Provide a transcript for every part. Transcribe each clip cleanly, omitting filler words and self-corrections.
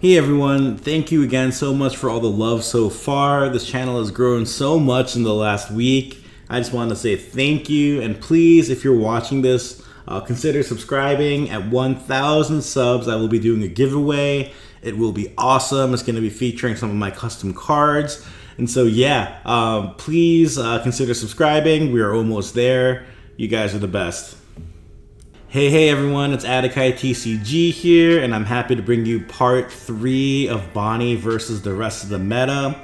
Hey everyone, thank you again so much for all the love so far. This channel has grown so much in the last week. I just want to say thank you, and please, if you're watching this, consider subscribing. At 1,000 subs, I will be doing a giveaway. It will be awesome. It's going to be featuring some of my custom cards. And so yeah, please consider subscribing. We are almost there. You guys are the best. Hey everyone, it's Adakai TCG here, and I'm happy to bring you part 3 of Bonney versus the rest of the meta.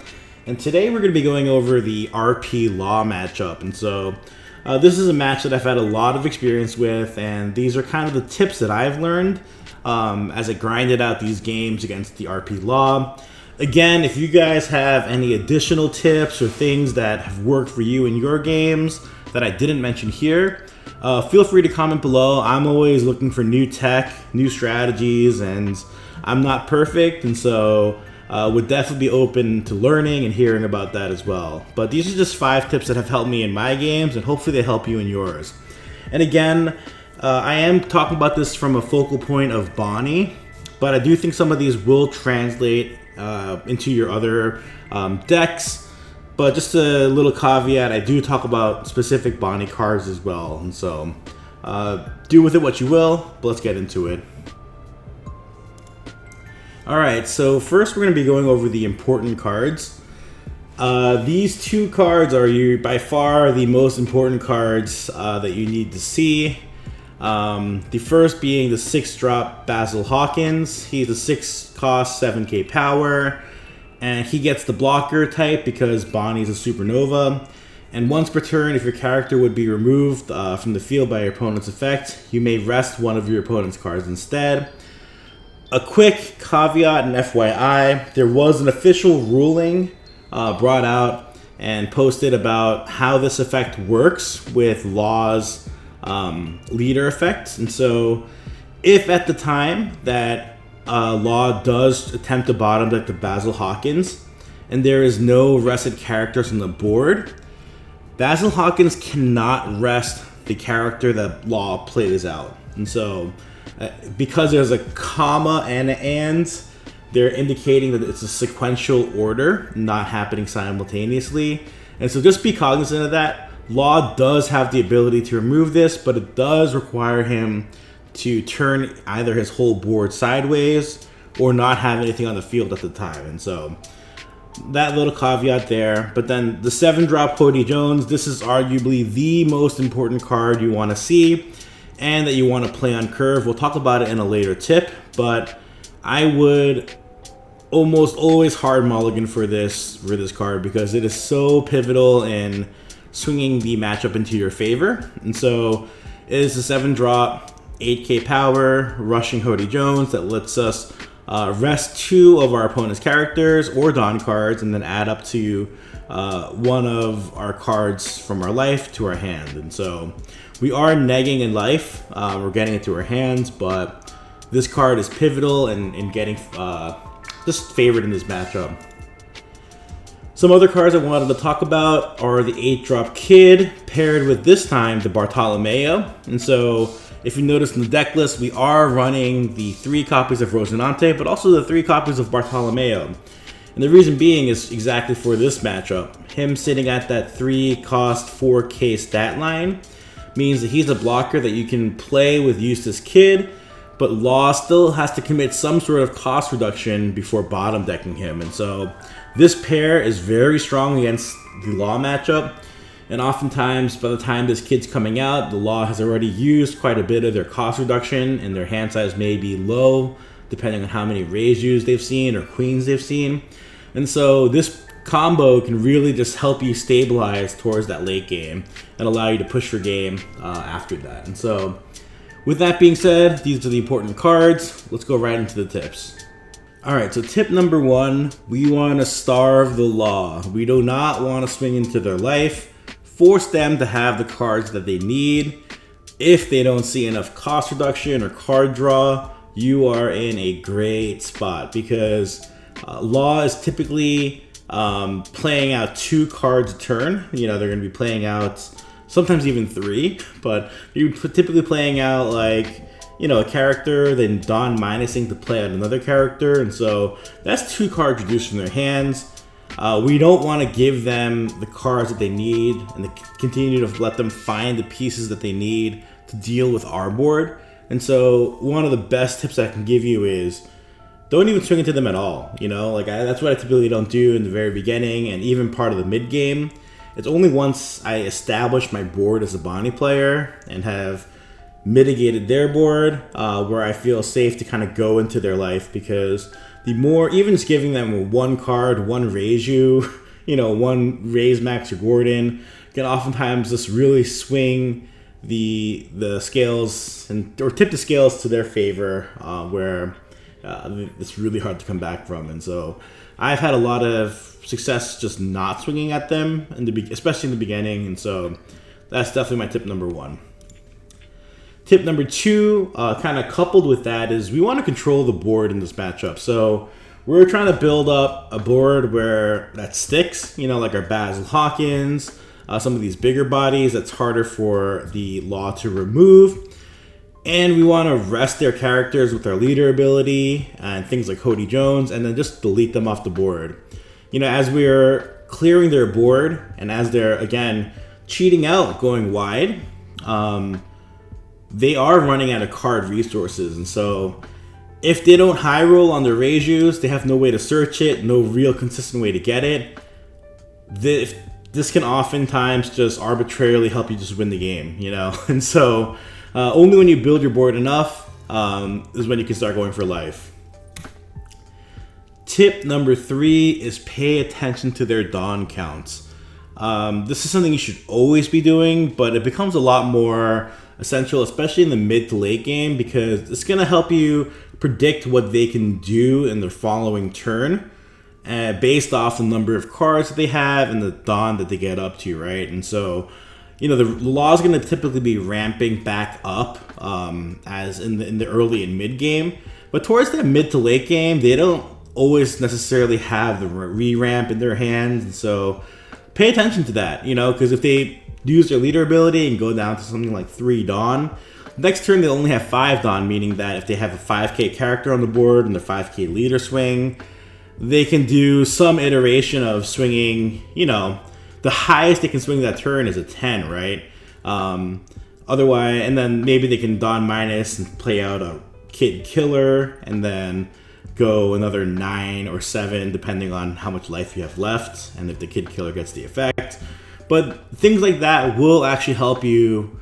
And today we're going to be going over the RP Law matchup. And so this is a match that I've had a lot of experience with, and these are kind of the tips that I've learned as I grinded out these games against the RP Law. Again, if you guys have any additional tips or things that have worked for you in your games that I didn't mention here, feel free to comment below. I'm always looking for new tech, new strategies, and I'm not perfect, and so would definitely be open to learning and hearing about that as well. But these are just 5 tips that have helped me in my games, and hopefully they help you in yours. And again, I am talking about this from a focal point of Bonney, but I do think some of these will translate into your other decks. But just a little caveat, I do talk about specific Bonney cards as well. And so do with it what you will, but let's get into it. Alright, so first we're going to be going over the important cards. These 2 cards are by far the most important cards that you need to see. The first being the 6-drop Basil Hawkins. He's a 6 cost, 7k power. And he gets the blocker type because Bonney's a supernova. And once per turn, if your character would be removed from the field by your opponent's effect, you may rest one of your opponent's cards instead. A quick caveat and FYI, there was an official ruling brought out and posted about how this effect works with Law's leader effect. And so if at the time that Law does attempt to bottom deck the Basil Hawkins, and there is no rested characters on the board, Basil Hawkins cannot rest the character that Law plays out. And so, because there's a comma and an and, they're indicating that it's a sequential order, not happening simultaneously. And so just be cognizant of that. Law does have the ability to remove this, but it does require him to turn either his whole board sideways or not have anything on the field at the time. And so that little caveat there. But then the 7-drop Cody Jones, this is arguably the most important card you want to see and that you want to play on curve. We'll talk about it in a later tip, but I would almost always hard mulligan for this card because it is so pivotal in swinging the matchup into your favor. And so it is a 7-drop 8k power rushing Cody Jones that lets us rest 2 of our opponent's characters or Dawn cards and then add up to one of our cards from our life to our hand. And so we are negging in life, we're getting it to our hands, but this card is pivotal in getting just favored in this matchup. Some other cards I wanted to talk about are the 8-drop Kid paired with, this time, the Bartolomeo. And so if you notice in the deck list, we are running the 3 copies of Rosinante, but also the 3 copies of Bartolomeo. And the reason being is exactly for this matchup. Him sitting at that 3 cost 4k stat line means that he's a blocker that you can play with Eustace Kid, but Law still has to commit some sort of cost reduction before bottom decking him. And so this pair is very strong against the Law matchup. And oftentimes, by the time this Kid's coming out, the Law has already used quite a bit of their cost reduction, and their hand size may be low, depending on how many Rays they've seen or Queens they've seen. And so this combo can really just help you stabilize towards that late game and allow you to push your game after that. And so, with that being said, these are the important cards. Let's go right into the tips. Alright, so tip number 1, we want to starve the Law. We do not want to swing into their life. Force them to have the cards that they need. If they don't see enough cost reduction or card draw, you are in a great spot because Law is typically playing out 2 cards a turn. You know, they're going to be playing out sometimes even 3, but you're typically playing out like a character, then Dawn minusing to play out another character, and so that's 2 cards reduced from their hands. We don't want to give them the cards that they need and continue to let them find the pieces that they need to deal with our board. And so one of the best tips I can give you is don't even swing into them at all. That's what I typically don't do in the very beginning and even part of the mid game. It's only once I establish my board as a Bonney player and have mitigated their board where I feel safe to kind of go into their life, because the more, even just giving them 1 card, 1 raise you, 1 raise Max or Gordon, can oftentimes just really swing the scales or tip the scales to their favor, where it's really hard to come back from. And so I've had a lot of success just not swinging at them, especially in the beginning. And so that's definitely my tip number 1. Tip number 2, kind of coupled with that, is we want to control the board in this matchup. So we're trying to build up a board where that sticks, like our Basil Hawkins, some of these bigger bodies that's harder for the Law to remove. And we want to rest their characters with our leader ability and things like Cody Jones, and then just delete them off the board. As we're clearing their board and as they're, again, cheating out, going wide, they are running out of card resources. And so if they don't high roll on their raise use, they have no way to search it, no real consistent way to get it. This can oftentimes just arbitrarily help you just win the game, And so only when you build your board enough is when you can start going for life. Tip number 3 is pay attention to their Dawn counts. This is something you should always be doing, but it becomes a lot more essential, especially in the mid to late game, because it's going to help you predict what they can do in their following turn based off the number of cards that they have and the Dawn that they get up to, right? And so, the Law is going to typically be ramping back up as in the early and mid game, but towards that mid to late game, they don't always necessarily have the re-ramp in their hands. And so pay attention to that, because if they use their leader ability and go down to something like 3 Dawn, next turn they'll only have 5 Dawn, meaning that if they have a 5k character on the board and the 5k leader swing, they can do some iteration of swinging, the highest they can swing that turn is a 10, right? Otherwise, and then maybe they can Dawn minus and play out a Kid Killer and then go another 9 or 7 depending on how much life you have left and if the Kid Killer gets the effect. But things like that will actually help you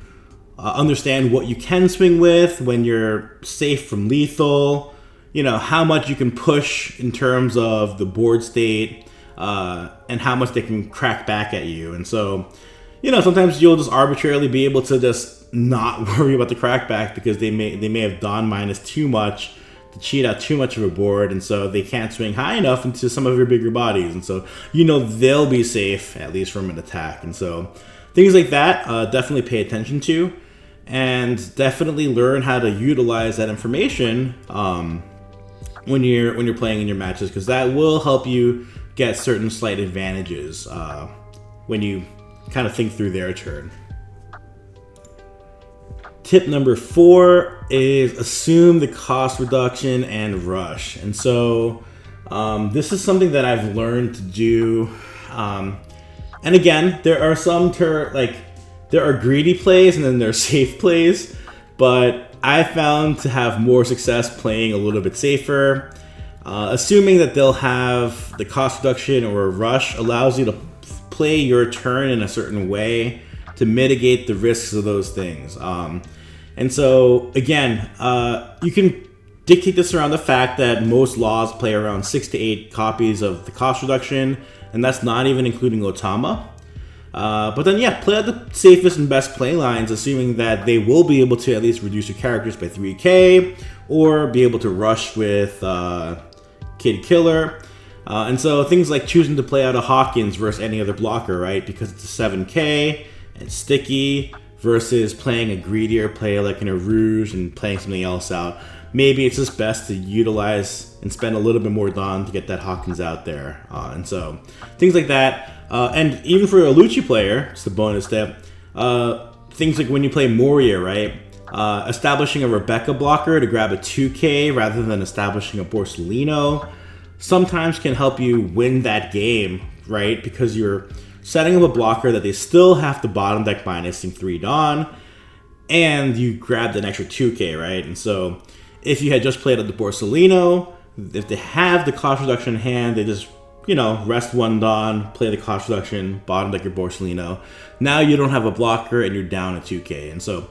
understand what you can swing with when you're safe from lethal, how much you can push in terms of the board state, and how much they can crack back at you. And so, sometimes you'll just arbitrarily be able to just not worry about the crackback because they may have Dawn minus too much to cheat out too much of a board, and so they can't swing high enough into some of your bigger bodies, and so they'll be safe at least from an attack. And so things like that definitely pay attention to, and definitely learn how to utilize that information when you're playing in your matches, because that will help you get certain slight advantages when you kind of think through their turn. Tip number 4 is assume the cost reduction and rush. And so this is something that I've learned to do. And again, there are there are greedy plays and then there are safe plays, but I found to have more success playing a little bit safer. Assuming that they'll have the cost reduction or a rush allows you to play your turn in a certain way to mitigate the risks of those things. And so, again, you can dictate this around the fact that most laws play around 6 to 8 copies of the cost reduction, and that's not even including Otama. But then, play out the safest and best play lines, assuming that they will be able to at least reduce your characters by 3k, or be able to rush with Kid Killer. And so things like choosing to play out a Hawkins versus any other blocker, right? Because it's a 7k and sticky, versus playing a greedier play like in a Rouge and playing something else out. Maybe it's just best to utilize and spend a little bit more Dawn to get that Hawkins out there. And so things like that. And even for a Lucci player, it's the bonus step, things like when you play Moria, right? Establishing a Rebecca blocker to grab a 2K rather than establishing a Borsellino sometimes can help you win that game, right? Because you're setting up a blocker that they still have to bottom deck minusing 3 Dawn, and you grabbed an extra 2K, right? And so if you had just played at the Borsellino, if they have the cost reduction in hand, they just, you know, rest 1 Dawn, play the cost reduction, bottom deck your Borsellino. Now you don't have a blocker and you're down a 2K. And so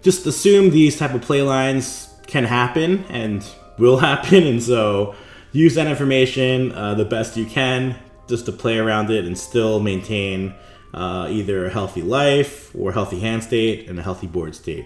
just assume these type of play lines can happen and will happen. And so use that information the best you can just to play around it and still maintain either a healthy life or healthy hand state and a healthy board state.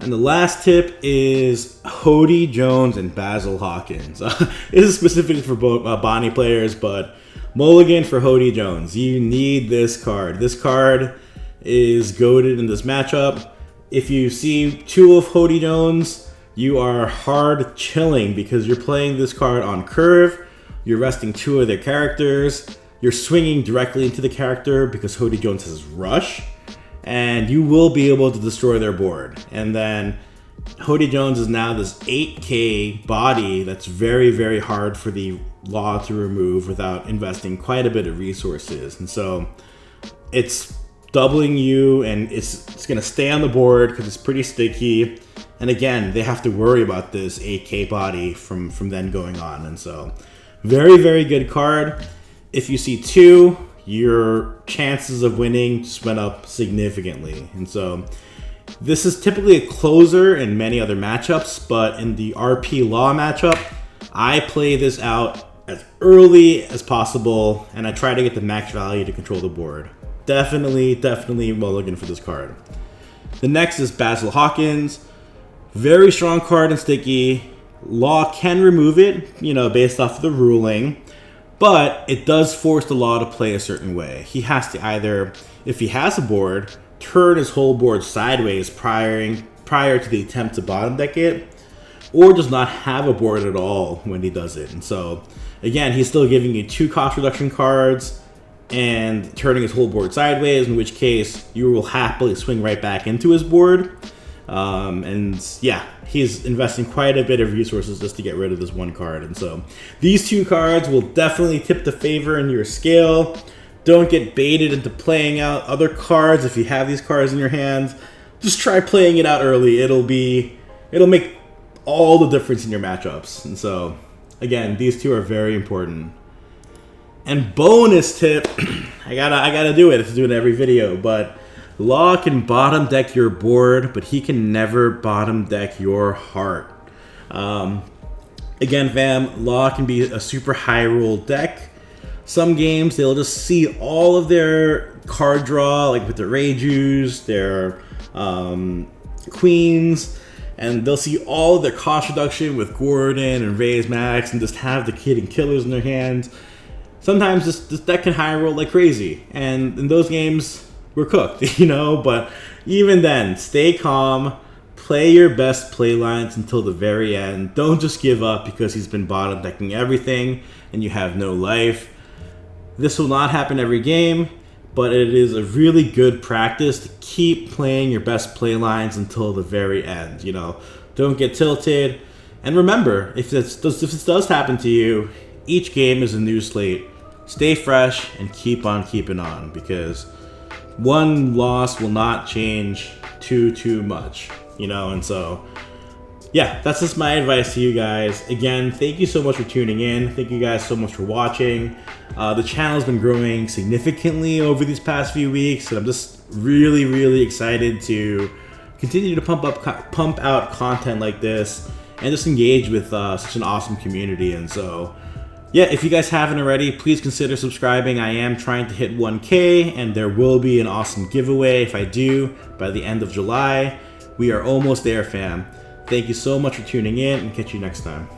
And the last tip is Hody Jones and Basil Hawkins. This is specifically for Bonney players, but mulligan for Hody Jones. You need this card. This card is goated in this matchup. If you see 2 of Hody Jones, you are hard chilling because you're playing this card on curve. You're resting 2 of their characters. You're swinging directly into the character because Hody Jones has Rush. And you will be able to destroy their board. And then Hody Jones is now this 8K body that's very, very hard for the Law to remove without investing quite a bit of resources. And so it's doubling you, and it's going to stay on the board because it's pretty sticky. And again, they have to worry about this 8K body from then going on. And so very, very good card. If you see 2, your chances of winning just went up significantly. And so this is typically a closer in many other matchups, but in the RP Law matchup, I play this out as early as possible, and I try to get the max value to control the board. Definitely mulligan for this card. The next is Basil Hawkins. Very strong card and sticky. Law can remove it, you know, based off of the ruling. But it does force the Law to play a certain way. He has to either, if he has a board, turn his whole board sideways prior to the attempt to bottom deck it, or does not have a board at all when he does it. And so, again, he's still giving you 2 cost reduction cards and turning his whole board sideways, in which case you will happily swing right back into his board. And yeah, he's investing quite a bit of resources just to get rid of this 1 card. And so these 2 cards will definitely tip the favor in your scale. Don't get baited into playing out other cards. If you have these cards in your hands, just try playing it out early. It'll make all the difference in your matchups. And so again, these 2 are very important. And bonus tip, I gotta do it. It's doing every video, but Law can bottom deck your board, but he can never bottom deck your heart. Again, fam, Law can be a super high roll deck. Some games, they'll just see all of their card draw, like with their Reijus, their Queens, and they'll see all of their cost reduction with Gordon and Raise Max, and just have the Kid and Killers in their hands. Sometimes this deck can high roll like crazy, and in those games, we're cooked, you know. But even then, stay calm, play your best play lines until the very end. Don't just give up because he's been bottom decking everything and you have no life. This will not happen every game, but it is a really good practice to keep playing your best play lines until the very end. You know, don't get tilted. And remember, if this does happen to you, each game is a new slate. Stay fresh and keep on keeping on, because 1 loss will not change too much, you know. And so yeah, that's just my advice to you guys. Again, thank you so much for tuning in. Thank you guys so much for watching. The channel's been growing significantly over these past few weeks, and I'm just really excited to continue to pump out content like this and just engage with such an awesome community. And so yeah, if you guys haven't already, please consider subscribing. I am trying to hit 1K, and there will be an awesome giveaway if I do by the end of July. We are almost there, fam. Thank you so much for tuning in, and catch you next time.